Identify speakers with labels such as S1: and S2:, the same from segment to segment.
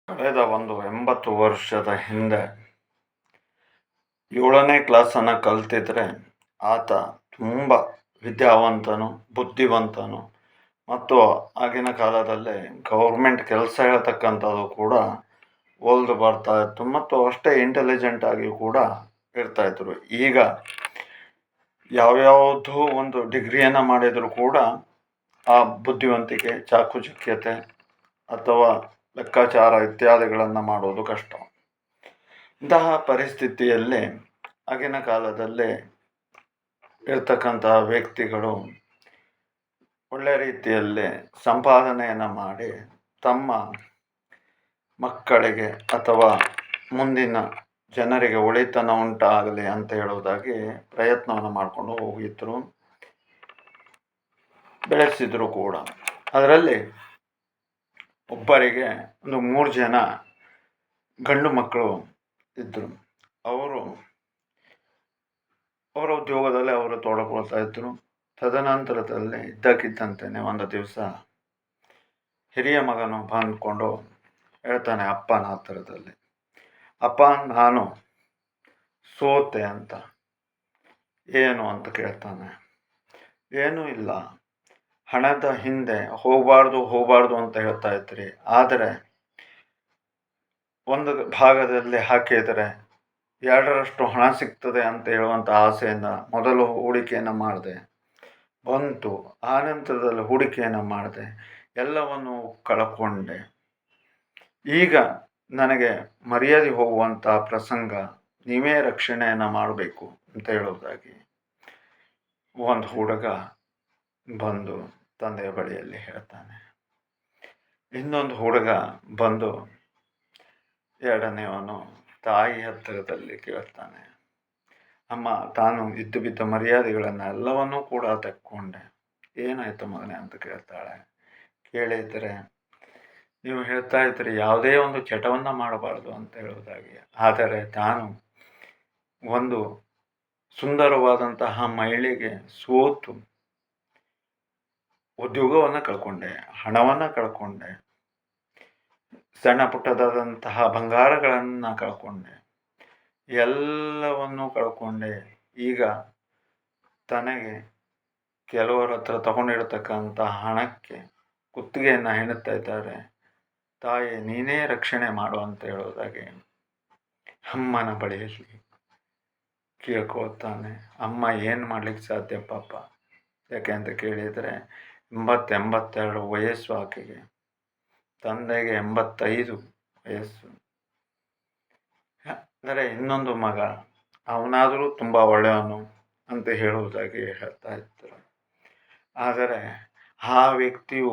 S1: ಕಳೆದ ಒಂದು 80 ವರ್ಷದ ಹಿಂದೆ 7ನೇ ಕ್ಲಾಸನ್ನು ಕಲ್ತಿದ್ರೆ ಆತ ತುಂಬ ವಿದ್ಯಾವಂತನು, ಬುದ್ಧಿವಂತನು ಮತ್ತು ಆಗಿನ ಕಾಲದಲ್ಲಿ ಗೌರ್ಮೆಂಟ್ ಕೆಲಸ ಹೇಳ್ತಕ್ಕಂಥದ್ದು ಕೂಡ ಒಲ್ದು ಬರ್ತಾ ಇತ್ತು ಮತ್ತು ಅಷ್ಟೇ ಇಂಟೆಲಿಜೆಂಟ್ ಆಗಿ ಕೂಡ ಇರ್ತಾಯಿದ್ರು. ಈಗ ಯಾವ್ಯಾವುದೋ ಒಂದು ಡಿಗ್ರಿಯನ್ನು ಮಾಡಿದರೂ ಕೂಡ ಆ ಬುದ್ಧಿವಂತಿಕೆ, ಚಾಕುಚಕ್ಯತೆ ಅಥವಾ ಲೆಕ್ಕಾಚಾರ ಇತ್ಯಾದಿಗಳನ್ನು ಮಾಡೋದು ಕಷ್ಟ. ಇಂತಹ ಪರಿಸ್ಥಿತಿಯಲ್ಲಿ ಆಗಿನ ಕಾಲದಲ್ಲಿ ಇರ್ತಕ್ಕಂತಹ ವ್ಯಕ್ತಿಗಳು ಒಳ್ಳೆಯ ರೀತಿಯಲ್ಲಿ ಸಂಪಾದನೆಯನ್ನು ಮಾಡಿ ತಮ್ಮ ಮಕ್ಕಳಿಗೆ ಅಥವಾ ಮುಂದಿನ ಜನರಿಗೆ ಒಳಿತನ ಉಂಟಾಗಲಿ ಅಂತ ಹೇಳುವುದಾಗಿ ಪ್ರಯತ್ನವನ್ನು ಮಾಡಿಕೊಂಡು ಹೋಗಿದ್ರು, ಬೆಳೆಸಿದ್ರು ಕೂಡ. ಅದರಲ್ಲಿ ಒಬ್ಬರಿಗೆ ಒಂದು 3 ಜನ ಗಂಡು ಮಕ್ಕಳು ಇದ್ದರು. ಅವರ ಉದ್ಯೋಗದಲ್ಲಿ ಅವರು ತೊಡಕೊಳ್ತಾ ಇದ್ದರು. ತದನಂತರದಲ್ಲಿ ಇದ್ದಕ್ಕಿದ್ದಂತೆಯೇ ಒಂದು ದಿವಸ ಹಿರಿಯ ಮಗನು ಬಂದ್ಕೊಂಡು ಹೇಳ್ತಾನೆ ಅಪ್ಪನ ಹತ್ತಿರದಲ್ಲಿ, ಅಪ್ಪ ನಾನು ಸೋತೆ ಅಂತ. ಏನು ಅಂತ ಕೇಳ್ತಾನೆ. ಏನೂ ಇಲ್ಲ, ಹಣದ ಹಿಂದೆ ಹೋಗಬಾರ್ದು ಅಂತ ಹೇಳ್ತಾ ಇದ್ರಿ, ಆದರೆ ಒಂದು ಭಾಗದಲ್ಲಿ ಹಾಕಿದರೆ 2ರಷ್ಟು ಹಣ ಸಿಗ್ತದೆ ಅಂತ ಹೇಳುವಂಥ ಆಸೆಯಿಂದ ಮೊದಲು ಹೂಡಿಕೆಯನ್ನು ಮಾಡಿದೆ, ಬಂತು. ಆನಂತರದಲ್ಲಿ ಹೂಡಿಕೆಯನ್ನು ಮಾಡಿದೆ, ಎಲ್ಲವನ್ನು ಕಳ್ಕೊಂಡೆ. ಈಗ ನನಗೆ ಮರ್ಯಾದೆ ಹೋಗುವಂಥ ಪ್ರಸಂಗ, ನೀವೇ ರಕ್ಷಣೆಯನ್ನು ಮಾಡಬೇಕು ಅಂತ ಹೇಳೋದಾಗಿ ಒಂದು ಹುಡುಗ ಬಂದು ತಂದೆಯ ಬಳಿಯಲ್ಲಿ ಹೇಳ್ತಾನೆ. ಇನ್ನೊಂದು ಹುಡುಗ ಬಂದು ಎರಡನೇವನು ತಾಯಿ ಹತ್ತಿರದಲ್ಲಿ ಕೇಳ್ತಾನೆ, ಅಮ್ಮ ತಾನು ಇದ್ದು ಬಿದ್ದ ಮರ್ಯಾದೆಗಳನ್ನು ಎಲ್ಲವನ್ನೂ ಕೂಡ ತೆಕ್ಕೊಂಡೆ, ಏನಾಯ್ತು ಮಗನೇ ಅಂತ ಕೇಳ್ತಾಳೆ. ಕೇಳಿದರೆ, ನೀವು ಹೇಳ್ತಾ ಇದ್ರಿ ಯಾವುದೇ ಒಂದು ಚಟವನ್ನು ಮಾಡಬಾರ್ದು ಅಂತ ಹೇಳೋದಾಗಿ, ಆದರೆ ತಾನು ಒಂದು ಸುಂದರವಾದಂತಹ ಮಹಿಳೆಗೆ ಸೋತು ಉದ್ಯೋಗವನ್ನು ಕಳ್ಕೊಂಡೆ, ಹಣವನ್ನು ಕಳ್ಕೊಂಡೆ, ಸಣ್ಣ ಪುಟ್ಟದಾದಂತಹ ಬಂಗಾರಗಳನ್ನು ಕಳ್ಕೊಂಡೆ, ಎಲ್ಲವನ್ನು ಕಳ್ಕೊಂಡೆ. ಈಗ ತನಗೆ ಕೆಲವರ ಹತ್ರ ತಗೊಂಡಿರ್ತಕ್ಕಂಥ ಹಣಕ್ಕೆ ಕುತ್ತಿಗೆಯನ್ನು ಹೆಣುತ್ತಾ ಇದ್ದಾರೆ. ತಾಯಿ ನೀನೇ ರಕ್ಷಣೆ ಮಾಡು ಅಂತ ಹೇಳೋದಾಗಿ ಅಮ್ಮನ ಬಳಿಯಲ್ಲಿ ಕೇಳ್ಕೊಳ್ತಾನೆ. ಅಮ್ಮ ಏನು ಮಾಡ್ಲಿಕ್ಕೆ ಸಾಧ್ಯ ಪಾಪ, ಯಾಕೆ ಅಂತ ಕೇಳಿದರೆ 82 ವಯಸ್ಸು ಆಕೆಗೆ, ತಂದೆಗೆ 85 ವಯಸ್ಸು. ಅಂದರೆ ಇನ್ನೊಂದು ಮಗ, ಅವನಾದರೂ ತುಂಬ ಒಳ್ಳೆಯವನು ಅಂತ ಹೇಳುವುದಾಗಿ ಹೇಳ್ತಾ ಇದ್ದರು. ಆದರೆ ಆ ವ್ಯಕ್ತಿಯು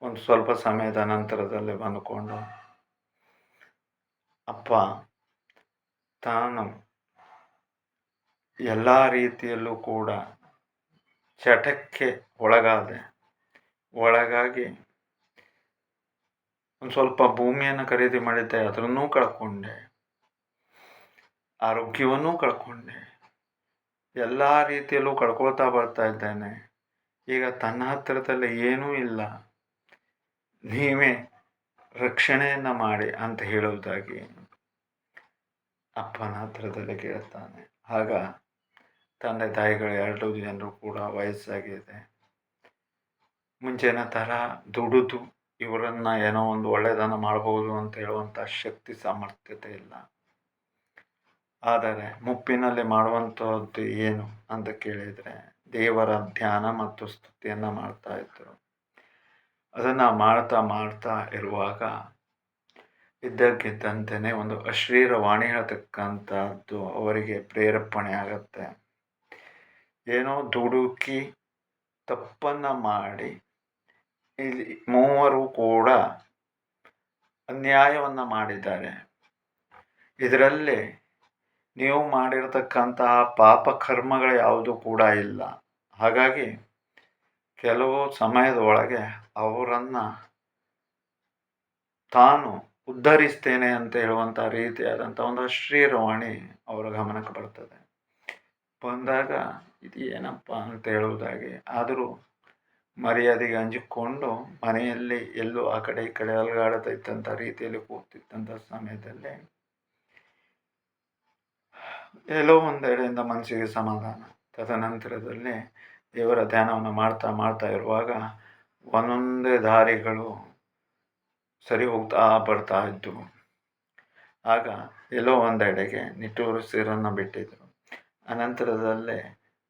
S1: ಒಂದು ಸ್ವಲ್ಪ ಸಮಯದ ನಂತರದಲ್ಲಿ ಬಂದುಕೊಂಡು, ಅಪ್ಪ ತಾನು ಎಲ್ಲ ರೀತಿಯಲ್ಲೂ ಕೂಡ ಚಟಕ್ಕೆ ಒಳಗಾಗಿ ಒಂದು ಸ್ವಲ್ಪ ಭೂಮಿಯನ್ನು ಖರೀದಿ ಮಾಡಿದ್ದೆ, ಅದನ್ನೂ ಕಳ್ಕೊಂಡೆ, ಆರೋಗ್ಯವನ್ನೂ ಕಳ್ಕೊಂಡೆ, ಎಲ್ಲ ರೀತಿಯಲ್ಲೂ ಕಳ್ಕೊಳ್ತಾ ಬರ್ತಾ ಇದ್ದೇನೆ. ಈಗ ತನ್ನ ಹತ್ತಿರದಲ್ಲಿ ಏನೂ ಇಲ್ಲ, ನೀವೇ ರಕ್ಷಣೆಯನ್ನು ಮಾಡಿ ಅಂತ ಹೇಳುವುದಾಗಿ ಅಪ್ಪನ ಹತ್ತಿರದಲ್ಲಿ ಕೇಳ್ತಾನೆ. ಆಗ ತಂದೆ ತಾಯಿಗಳು 2 ಜನರು ಕೂಡ ವಯಸ್ಸಾಗಿದೆ, ಮುಂಚಿನ ಥರ ದುಡಿದು ಇವರನ್ನು ಏನೋ ಒಂದು ಒಳ್ಳೆಯದನ್ನು ಮಾಡಬಹುದು ಅಂತ ಹೇಳುವಂಥ ಶಕ್ತಿ ಸಾಮರ್ಥ್ಯತೆ ಇಲ್ಲ. ಆದರೆ ಮುಪ್ಪಿನಲ್ಲಿ ಮಾಡುವಂಥದ್ದು ಏನು ಅಂತ ಕೇಳಿದರೆ ದೇವರ ಧ್ಯಾನ ಮತ್ತು ಸ್ತುತಿಯನ್ನು ಮಾಡ್ತಾ ಇದ್ದರು. ಅದನ್ನು ಮಾಡ್ತಾ ಇರುವಾಗ ಇದ್ದಕ್ಕಿದ್ದಂತೆಯೇ ಒಂದು ಅಶ್ಲೀಲ ವಾಣಿ ಹೇಳ್ತಕ್ಕಂಥದ್ದು ಅವರಿಗೆ ಪ್ರೇರೇಪಣೆ ಆಗುತ್ತೆ. ಏನೋ ದುಡುಕಿ ತಪ್ಪನ್ನು ಮಾಡಿ ಇಲ್ಲಿ 3 ಕೂಡ ಅನ್ಯಾಯವನ್ನು ಮಾಡಿದ್ದಾರೆ. ಇದರಲ್ಲಿ ನೀವು ಮಾಡಿರತಕ್ಕಂತಹ ಪಾಪ ಕರ್ಮಗಳು ಯಾವುದೂ ಕೂಡ ಇಲ್ಲ. ಹಾಗಾಗಿ ಕೆಲವು ಸಮಯದ ಒಳಗೆ ಅವರನ್ನು ತಾನು ಉದ್ಧರಿಸ್ತೇನೆ ಅಂತ ಹೇಳುವಂಥ ರೀತಿಯಾದಂಥ ಒಂದು ಅಶ್ಲೀಲವಾಣಿ ಅವರ ಗಮನಕ್ಕೆ ಬರ್ತದೆ. ಬಂದಾಗ ಇದು ಏನಪ್ಪ ಅಂತ ಹೇಳುವುದಾಗಿ, ಆದರೂ ಮರ್ಯಾದೆಗೆ ಹಂಚಿಕೊಂಡು ಮನೆಯಲ್ಲಿ ಎಲ್ಲೂ ಆ ಕಡೆ ಈ ಕಡೆ ಅಲುಗಾಡತೈತಂಥ ರೀತಿಯಲ್ಲಿ ಕೂಗ್ತಿದ್ದಂಥ ಸಮಯದಲ್ಲಿ ಎಲ್ಲೋ ಒಂದೆಡೆಯಿಂದ ಮನಸ್ಸಿಗೆ ಸಮಾಧಾನ. ತದನಂತರದಲ್ಲಿ ದೇವರ ಧ್ಯಾನವನ್ನು ಮಾಡ್ತಾ ಮಾಡ್ತಾ ಇರುವಾಗ ಒಂದೊಂದೇ ದಾರಿಗಳು ಸರಿ ಹೋಗ್ತಾ ಬರ್ತಾ ಇದ್ದವು. ಆಗ ಎಲ್ಲೋ ಒಂದೆಡೆಗೆ ನಿಟ್ಟುಸಿರನ್ನು ಬಿಟ್ಟಿದ್ರು. ಅನಂತರದಲ್ಲೇ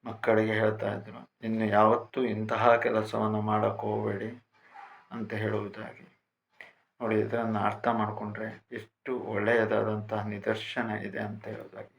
S1: ಮಕ್ಕಳಿಗೆ ಹೇಳ್ತಾ ಇದ್ರು, ಇನ್ನು ಯಾವತ್ತೂ ಇಂತಹ ಕೆಲಸವನ್ನು ಮಾಡೋಕ್ಕೆ ಹೋಗಬೇಡಿ ಅಂತ ಹೇಳುವುದಾಗಿ. ನೋಡಿ, ಇದನ್ನು ಅರ್ಥ ಮಾಡಿಕೊಂಡ್ರೆ ಎಷ್ಟು ಒಳ್ಳೆಯದಾದಂತಹ ನಿದರ್ಶನ ಇದೆ ಅಂತ ಹೇಳೋದಾಗಿ.